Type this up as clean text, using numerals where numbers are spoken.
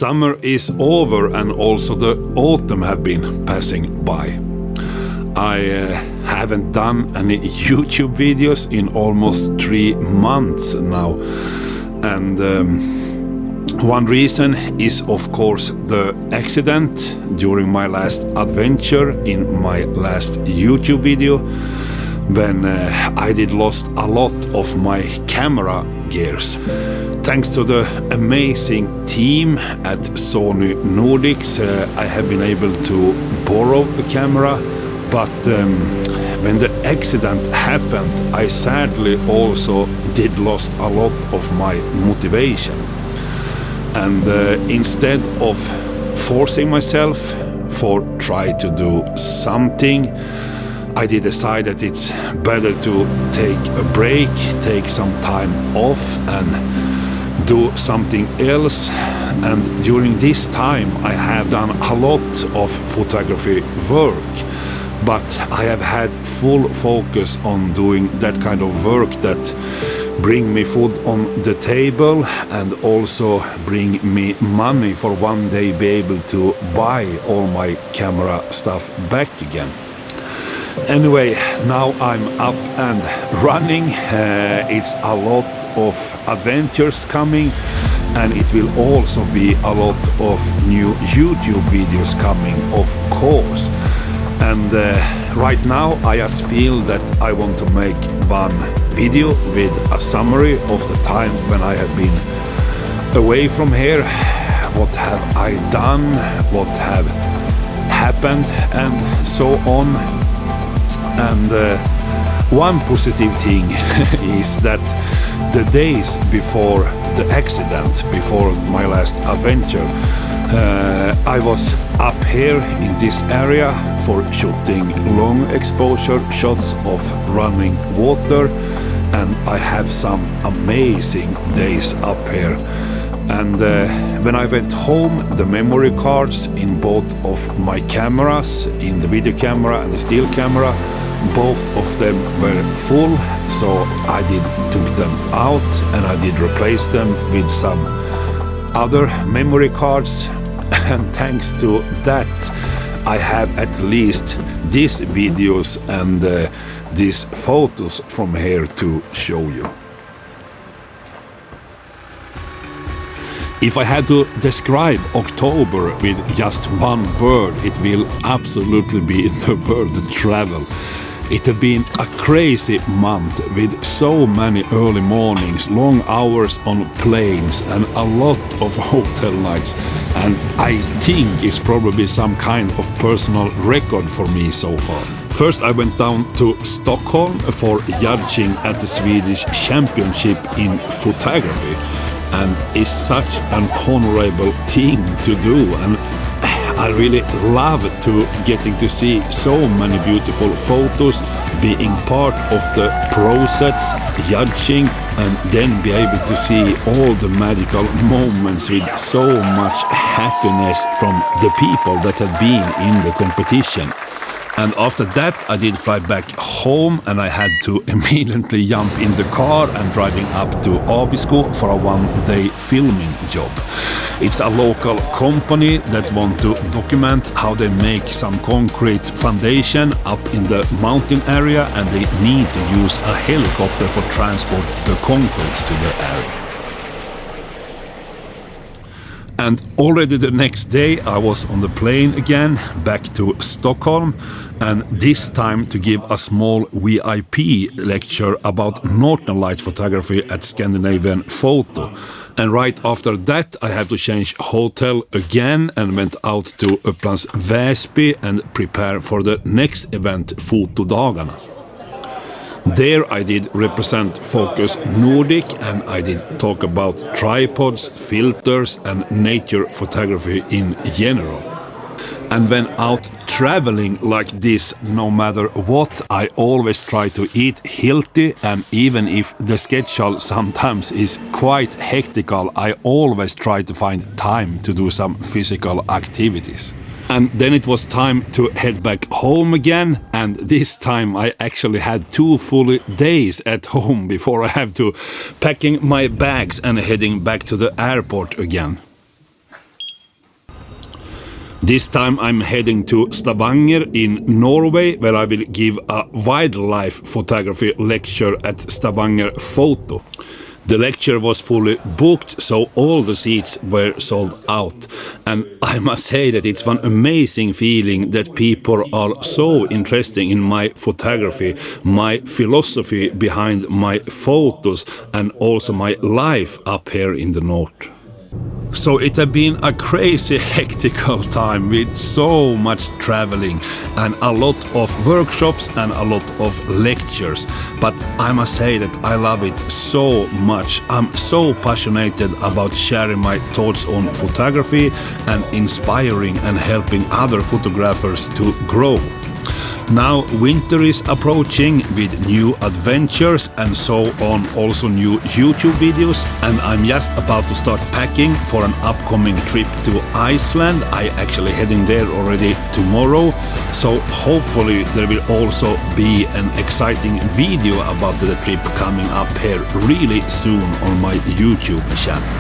Summer is over and also the autumn have been passing by. I haven't done any YouTube videos in almost 3 months now, and one reason is of course the accident during my last adventure in my last YouTube video, when I did lost a lot of my camera gears. Thanks to the amazing team at Sony Nordics, I have been able to borrow a camera, but when the accident happened, I sadly also did lost a lot of my motivation. And instead of forcing myself for try to do something, I did decide that it's better to take a break, take some time off and do something else. And during this time I have done a lot of photography work, but I have had full focus on doing that kind of work that bring me food on the table and also bring me money for one day be able to buy all my camera stuff back again. Anyway, now I'm up and running. It's a lot of adventures coming, and it will also be a lot of new YouTube videos coming, of course. And right now I just feel that I want to make one video with a summary of the time when I have been away from here. What have I done, what have happened, and so on. And one positive thing is that the days before the accident, before my last adventure, I was up here in this area for shooting long exposure shots of running water, and I have some amazing days up here. And when I went home, the memory cards in both of my cameras, in the video camera and the still camera, both of them were full, so I took them out and I did replace them with some other memory cards. And thanks to that I have at least these videos and these photos from here to show you. If I had to describe October with just one word, it will absolutely be the word travel. It had been a crazy month with so many early mornings, long hours on planes and a lot of hotel nights, and I think it's probably some kind of personal record for me so far. First I went down to Stockholm for judging at the Swedish Championship in photography, and it's such an honorable thing to do, and I really love to getting to see so many beautiful photos, being part of the process, judging, and then be able to see all the magical moments with so much happiness from the people that have been in the competition. And after that I did fly back home, and I had to immediately jump in the car and driving up to Abisko for a one-day filming job. It's a local company that want to document how they make some concrete foundation up in the mountain area, and they need to use a helicopter for transport the concrete to the area. And already the next day I was on the plane again back to Stockholm, and this time to give a small VIP lecture about Northern Light photography at Scandinavian Photo. And right after that I had to change hotel again and went out to Upplands Väsby and prepare for the next event, Fotodagarna. There I did represent Focus Nordic, and I did talk about tripods, filters and nature photography in general. And when out traveling like this, no matter what, I always try to eat healthy, and even if the schedule sometimes is quite hectical, I always try to find time to do some physical activities. And then it was time to head back home again, and this time I actually had 2 full days at home before I have to packing my bags and heading back to the airport again. This time I'm heading to Stavanger in Norway, where I will give a wildlife photography lecture at Stavanger Photo. The lecture was fully booked, so all the seats were sold out. And I must say that it's one amazing feeling that people are so interested in my photography, my philosophy behind my photos, and also my life up here in the north. So it has been a crazy hectical time with so much traveling and a lot of workshops and a lot of lectures. But I must say that I love it so much. I'm so passionate about sharing my thoughts on photography and inspiring and helping other photographers to grow. Now winter is approaching with new adventures and so on, also new YouTube videos, and I'm just about to start packing for an upcoming trip to Iceland. I actually heading there already tomorrow, so hopefully there will also be an exciting video about the trip coming up here really soon on my YouTube channel.